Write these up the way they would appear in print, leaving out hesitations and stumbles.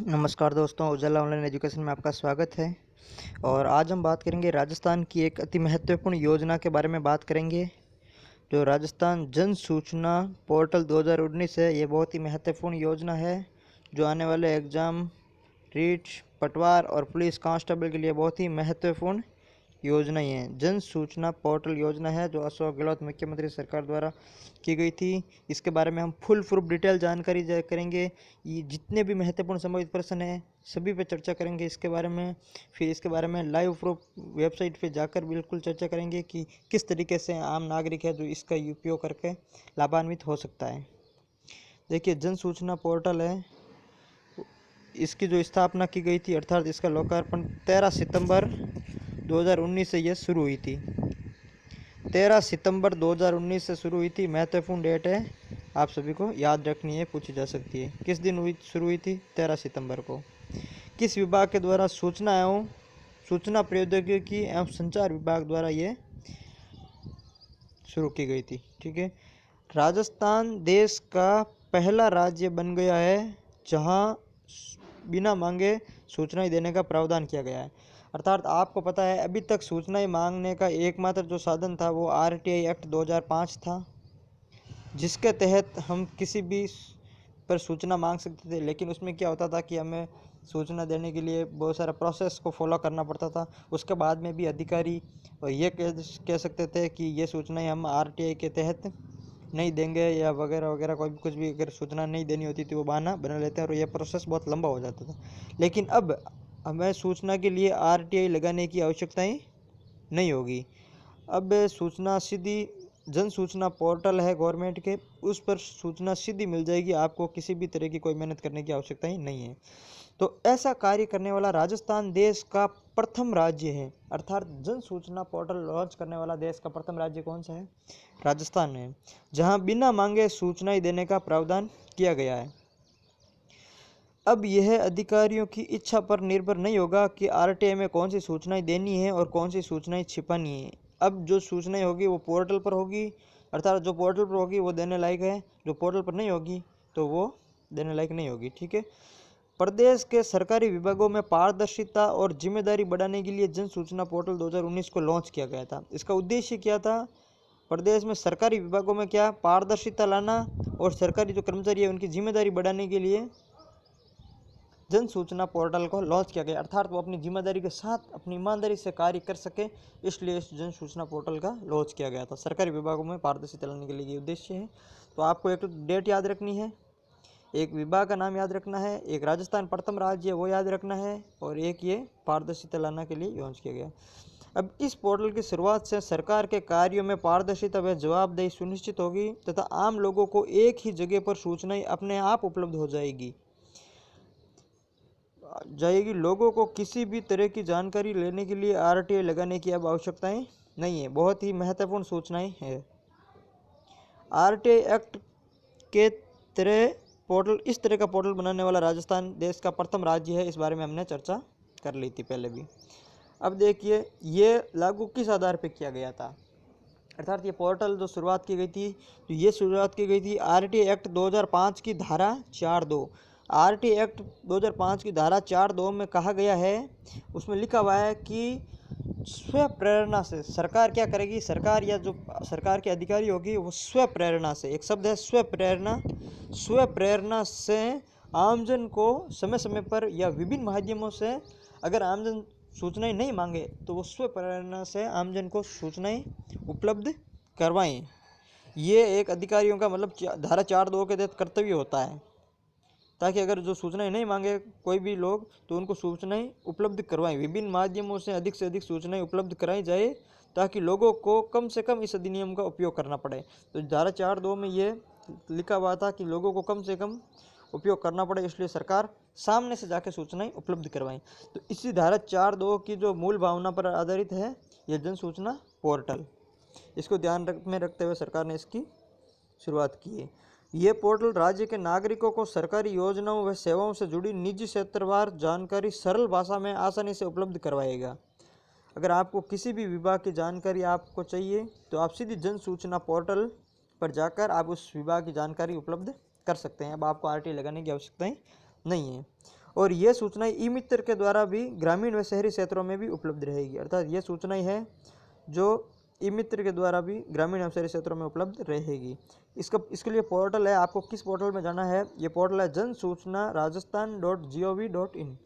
नमस्कार दोस्तों, उजाला online education में आपका स्वागत है। और आज हम बात करेंगे राजस्थान की एक अति महत्वपूर्ण योजना के बारे में बात करेंगे, जो राजस्थान जन सूचना पोर्टल 2019 है। ये बहुत ही महत्वपूर्ण योजना है, जो आने वाले एग्ज़ाम, रीट, पटवार और पुलिस कांस्टेबल के लिए बहुत ही महत्वपूर्ण योजना ही है। जन सूचना पोर्टल योजना है जो अशोक गहलोत मुख्यमंत्री सरकार द्वारा की गई थी। इसके बारे में हम फुल प्रूफ डिटेल जानकारी करेंगे। ये जितने भी महत्वपूर्ण संबंधित प्रश्न हैं सभी पे चर्चा करेंगे इसके बारे में। फिर इसके बारे में लाइव प्रूफ वेबसाइट पे जाकर बिल्कुल चर्चा करेंगे कि किस तरीके से आम नागरिक है जो इसका उपयोग करके लाभान्वित हो सकता है। देखिए, जन सूचना पोर्टल है, इसकी जो स्थापना की गई थी अर्थात इसका लोकार्पण 13 सितंबर 2019 से यह शुरू हुई थी। 13 सितंबर 2019 से शुरू हुई थी। महत्वपूर्ण डेट है, आप सभी को याद रखनी है, पूछी जा सकती है। किस दिन शुरू हुई थी? 13 सितंबर को। किस विभाग के द्वारा? सूचना प्रौद्योगिकी एवं संचार विभाग द्वारा ये शुरू की गई थी। ठीक है। राजस्थान देश का पहला राज्य बन गया है जहां बिना मांगे सूचनाएं देने का प्रावधान किया गया है। अर्थात आपको पता है अभी तक सूचनाएं मांगने का एकमात्र जो साधन था वो आरटीआई एक्ट 2005 था, जिसके तहत हम किसी भी पर सूचना मांग सकते थे। लेकिन उसमें क्या होता था कि हमें सूचना देने के लिए बहुत सारा प्रोसेस को फॉलो करना पड़ता था। उसके बाद में भी अधिकारी ये कह सकते थे कि ये सूचनाएं हम आरटीआई के तहत नहीं देंगे या वगैरह वगैरह, कोई भी कुछ भी अगर सूचना नहीं देनी होती थी वो बहाना बना लेते हैं और ये प्रोसेस बहुत लंबा हो जाता था। लेकिन अब हमें सूचना के लिए आरटीआई लगाने की आवश्यकता ही नहीं होगी। अब सूचना सीधी जन सूचना पोर्टल है गवर्नमेंट के, उस पर सूचना सीधी मिल जाएगी। आपको किसी भी तरह की कोई मेहनत करने की आवश्यकता ही नहीं है। तो ऐसा कार्य करने वाला राजस्थान देश का प्रथम राज्य है। अर्थात जन सूचना पोर्टल लॉन्च करने वाला देश का प्रथम राज्य कौन सा है? राजस्थान है, जहां बिना मांगे सूचनाएं देने का प्रावधान किया गया है। अब यह अधिकारियों की इच्छा पर निर्भर नहीं होगा कि आरटीआई में कौन सी सूचनाएं देनी है और कौन सी सूचनाएं छिपानी है। अब जो सूचनाएं होगी वो पोर्टल पर होगी, अर्थात जो पोर्टल पर होगी वो देने लायक है, जो पोर्टल पर नहीं होगी तो वो देने लायक नहीं होगी। ठीक है। प्रदेश के सरकारी विभागों में पारदर्शिता और जिम्मेदारी बढ़ाने के लिए जन सूचना पोर्टल 2019 को लॉन्च किया गया था। इसका उद्देश्य क्या था? प्रदेश में सरकारी विभागों में क्या पारदर्शिता लाना और सरकारी जो कर्मचारी है उनकी जिम्मेदारी बढ़ाने के लिए जन सूचना पोर्टल को लॉन्च किया गया। अर्थात वो अपनी जिम्मेदारी के साथ अपनी ईमानदारी से कार्य कर सके, इसलिए इस जन सूचना पोर्टल का लॉन्च किया गया था। सरकारी विभागों में पारदर्शिता लाने के लिए ये उद्देश्य है। तो आपको एक तो डेट याद रखनी है, एक विभाग का नाम याद रखना है, एक राजस्थान प्रथम राज्य है वो याद रखना है, और एक ये पारदर्शिता लाने के लिए लॉन्च किया गया। अब इस पोर्टल की शुरुआत से सरकार के कार्यों में पारदर्शिता व जवाबदेही सुनिश्चित होगी तथा आम लोगों को एक ही जगह पर सूचनाएं अपने आप उपलब्ध हो जाएगी। लोगों को किसी भी तरह की जानकारी लेने के लिए आरटीआई लगाने की अब आवश्यकताएं नहीं है। बहुत ही महत्वपूर्ण सूचनाएं हैं। आरटीआई एक्ट के तरह पोर्टल, इस तरह का पोर्टल बनाने वाला राजस्थान देश का प्रथम राज्य है। इस बारे में हमने चर्चा कर ली थी पहले भी। अब देखिए ये लागू किस आधार पर किया गया था, अर्थात ये पोर्टल जो शुरुआत की गई थी, तो ये शुरुआत की गई थी आरटीआई एक्ट 2005 की धारा 4(2). आरटीआई एक्ट 2005 की धारा 4(2) में कहा गया है, उसमें लिखा हुआ है कि स्व प्रेरणा से सरकार क्या करेगी, सरकार या जो सरकार के अधिकारी होगी वो स्व प्रेरणा से, एक शब्द है स्व प्रेरणा से आमजन को समय समय पर या विभिन्न माध्यमों से, अगर आमजन सूचनाएं नहीं मांगे तो वो स्व प्रेरणा से आमजन को सूचनाएं उपलब्ध करवाएं। ये एक अधिकारियों का मतलब धारा 4(2) के तहत कर्तव्य होता है, ताकि अगर जो सूचनाएं नहीं मांगे कोई भी लोग तो उनको सूचनाएं उपलब्ध करवाएं। विभिन्न माध्यमों से अधिक सूचनाएं उपलब्ध कराई जाए ताकि लोगों को कम से कम इस अधिनियम का उपयोग करना पड़े। तो धारा 4(2) में ये लिखा हुआ था कि लोगों को कम से कम उपयोग करना पड़े, इसलिए सरकार सामने से जाकर सूचनाएं उपलब्ध करवाएं। तो इसी धारा 4(2) की जो मूल भावना पर आधारित है यह जन सूचना पोर्टल। इसको ध्यान में रखते हुए सरकार ने इसकी शुरुआत की है। ये पोर्टल राज्य के नागरिकों को सरकारी योजनाओं व सेवाओं से जुड़ी निजी क्षेत्रवार जानकारी सरल भाषा में आसानी से उपलब्ध करवाएगा। अगर आपको किसी भी विभाग की जानकारी आपको चाहिए तो आप सीधी जन सूचना पोर्टल पर जाकर आप उस विभाग की जानकारी उपलब्ध कर सकते हैं। अब आपको आरटीआई लगाने की आवश्यकता नहीं है। और ये सूचनाएं ई मित्र के द्वारा भी ग्रामीण व शहरी क्षेत्रों में भी उपलब्ध रहेगी। अर्थात ये सूचनाएं है जो ई मित्र के द्वारा भी ग्रामीण एवं शहरी क्षेत्रों में उपलब्ध रहेगी। इसके लिए पोर्टल है, आपको किस पोर्टल में जाना है, ये पोर्टल है जन सूचना rajasthan.gov.in।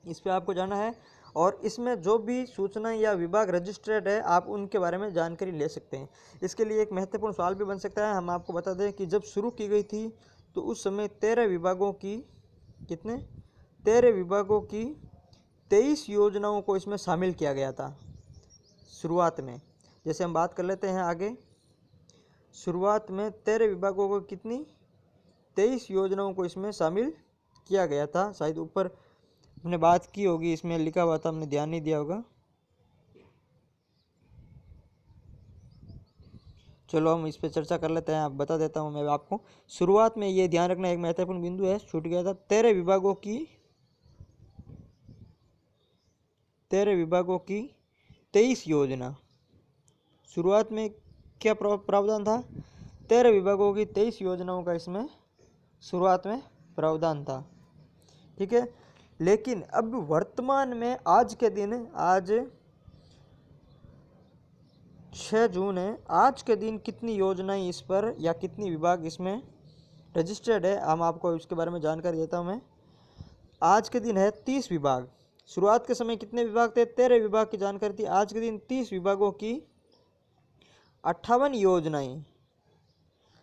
इस पर आपको जाना है और इसमें जो भी सूचना या विभाग रजिस्ट्रेड है आप उनके बारे में जानकारी ले सकते हैं। इसके लिए एक महत्वपूर्ण सवाल भी बन सकता है। हम आपको बता दें कि जब शुरू की गई थी तो उस समय 13 विभागों की 23 योजनाओं को इसमें शामिल किया गया था शुरुआत में। जैसे हम बात कर लेते हैं आगे, शुरुआत में 13 विभागों को 23 योजनाओं को इसमें शामिल किया गया था। शायद ऊपर हमने बात की होगी, इसमें लिखा हुआ था, हमने ध्यान नहीं दिया होगा। चलो हम इस पर चर्चा कर लेते हैं। आप बता देता हूँ मैं आपको। शुरुआत में ये ध्यान रखना एक महत्वपूर्ण बिंदु है, छूट गया था। 13 विभागों की 23 योजना। शुरुआत में क्या प्रावधान था? 13 विभागों की 23 योजनाओं का इसमें शुरुआत में प्रावधान था। ठीक है, लेकिन अब वर्तमान में आज के दिन, आज 6 जून है, आज के दिन कितनी योजनाएं इस पर या कितनी विभाग इसमें रजिस्टर्ड है, हम आपको इसके बारे में जानकारी देता हूं मैं। आज के दिन है 30 विभाग। शुरुआत के समय कितने विभाग थे? 13 विभाग की जानकारी थी। आज के दिन 30 विभागों की 58 योजनाएं।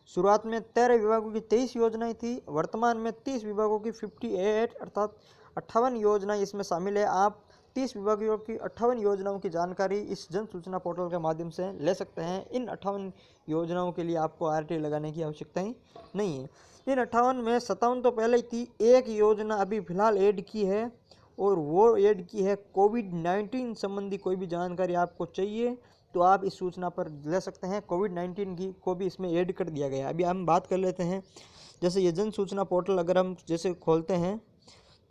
शुरुआत में 13 विभागों की 23 योजनाएं थी, वर्तमान में 30 विभागों की 58 अर्थात 58 योजनाएं इसमें शामिल है। आप 30 विभागों की 58 योजनाओं की जानकारी इस जन सूचना पोर्टल के माध्यम से ले सकते हैं। इन 58 योजनाओं के लिए आपको RTI लगाने की आवश्यकता ही नहीं है। इन 58 में 57 तो पहले ही थी, एक योजना अभी फिलहाल ऐड की है और वो ऐड की है कोविड-19 संबंधी कोई भी जानकारी आपको चाहिए तो आप इस सूचना पर ले सकते हैं। कोविड-19 की को भी इसमें ऐड कर दिया गया है। अभी हम बात कर लेते हैं, जैसे ये जन सूचना पोर्टल अगर हम जैसे खोलते हैं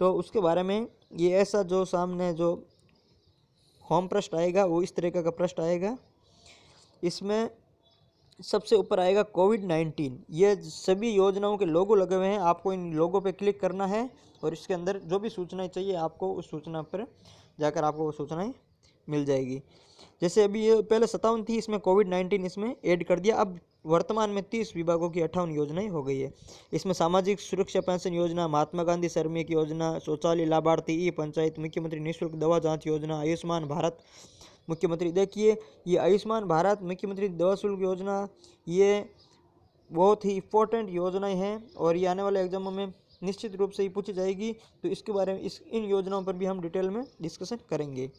तो उसके बारे में ये ऐसा जो सामने जो होम पृष्ठ आएगा वो इस तरीके का पृष्ठ आएगा। इसमें सबसे ऊपर आएगा कोविड-19। ये सभी योजनाओं के लोगो लगे हुए हैं, आपको इन लोगों पे क्लिक करना है और इसके अंदर जो भी सूचनाएं चाहिए आपको उस सूचना पर जाकर आपको वो सूचनाएं मिल जाएगी। जैसे अभी ये पहले 57 थी, इसमें कोविड-19 इसमें ऐड कर दिया। अब वर्तमान में 30 विभागों की 58 योजनाएं हो गई है। इसमें सामाजिक सुरक्षा पेंशन योजना, महात्मा गांधी श्रमिक योजना, शौचालय लाभार्थी, ई पंचायत, मुख्यमंत्री निःशुल्क दवा जांच योजना, आयुष्मान भारत मुख्यमंत्री, देखिए ये आयुष्मान भारत मुख्यमंत्री दवा शुल्क योजना, ये बहुत ही इम्पोर्टेंट योजनाएं हैं और ये आने वाले एग्जामों में निश्चित रूप से ही पूछी जाएगी। तो इसके बारे में इन योजनाओं पर भी हम डिटेल में डिस्कशन करेंगे।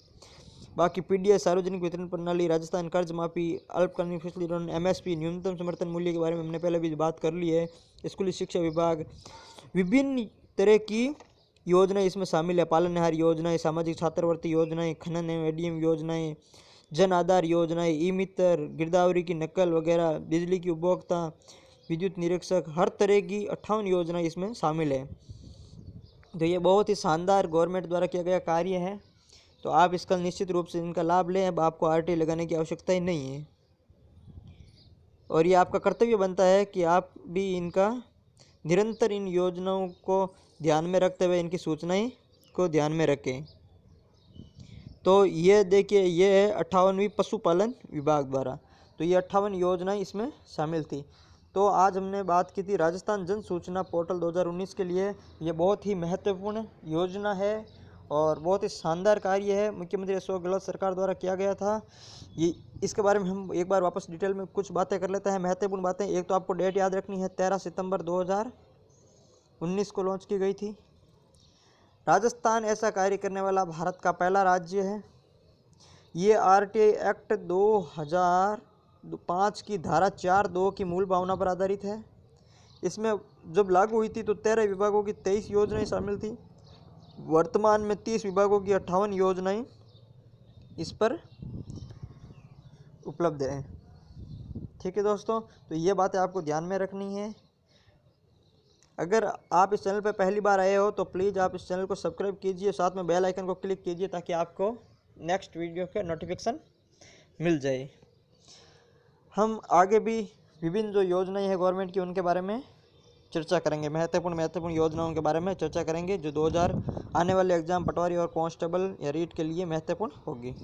बाकी PDS सार्वजनिक वितरण प्रणाली, राजस्थान कर्ज माफी, अल्पकालीन फसली ऋण, MSP न्यूनतम समर्थन मूल्य के बारे में हमने पहले भी बात कर ली है। स्कूली शिक्षा विभाग, विभिन्न तरह की योजनाएं इसमें शामिल है। पालनहार योजनाएं, सामाजिक छात्रवृत्ति योजनाएं, खनन एवं ADM योजनाएं, जन आधार योजनाएं, ई मित्र, गिरदावरी की नकल वगैरह, बिजली की उपभोक्ता, विद्युत निरीक्षक, हर तरह की 58 योजनाएं इसमें शामिल है। तो ये बहुत ही शानदार गवर्नमेंट द्वारा किया गया कार्य है, तो आप इसका निश्चित रूप से इनका लाभ लें। अब आपको RTI लगाने की आवश्यकता ही नहीं है और ये आपका कर्तव्य बनता है कि आप भी इनका निरंतर इन योजनाओं को ध्यान में रखते हुए इनकी सूचनाएं को ध्यान में रखें। तो ये देखिए, ये है 58वीं पशुपालन विभाग द्वारा, तो ये 58 योजनाएं इसमें शामिल थी। तो आज हमने बात की थी राजस्थान जन सूचना पोर्टल 2019 के लिए। ये बहुत ही महत्वपूर्ण योजना है और बहुत ही शानदार कार्य है, मुख्यमंत्री अशोक गहलोत सरकार द्वारा किया गया था। ये इसके बारे में हम एक बार वापस डिटेल में कुछ बातें कर लेते हैं, महत्वपूर्ण बातें। एक तो आपको डेट याद रखनी है, 13 सितंबर 2019 को लॉन्च की गई थी। राजस्थान ऐसा कार्य करने वाला भारत का पहला राज्य है। ये RTI एक्ट 2005 की धारा 4(2) की मूल भावना पर आधारित है। इसमें जब लागू हुई थी तो 13 विभागों की 23 योजनाएं शामिल थी। वर्तमान में 30 विभागों की 58 योजनाएं इस पर उपलब्ध हैं। ठीक है दोस्तों, तो ये बातें आपको ध्यान में रखनी है। अगर आप इस चैनल पर पहली बार आए हो तो प्लीज़ आप इस चैनल को सब्सक्राइब कीजिए, साथ में बेल आइकन को क्लिक कीजिए ताकि आपको नेक्स्ट वीडियो का नोटिफिकेशन मिल जाए। हम आगे भी विभिन्न जो योजनाएं हैं गवर्नमेंट की उनके बारे में चर्चा करेंगे। महत्वपूर्ण योजनाओं के बारे में चर्चा करेंगे जो 2000 आने वाले एग्जाम पटवारी और कांस्टेबल या रीट के लिए महत्वपूर्ण होगी।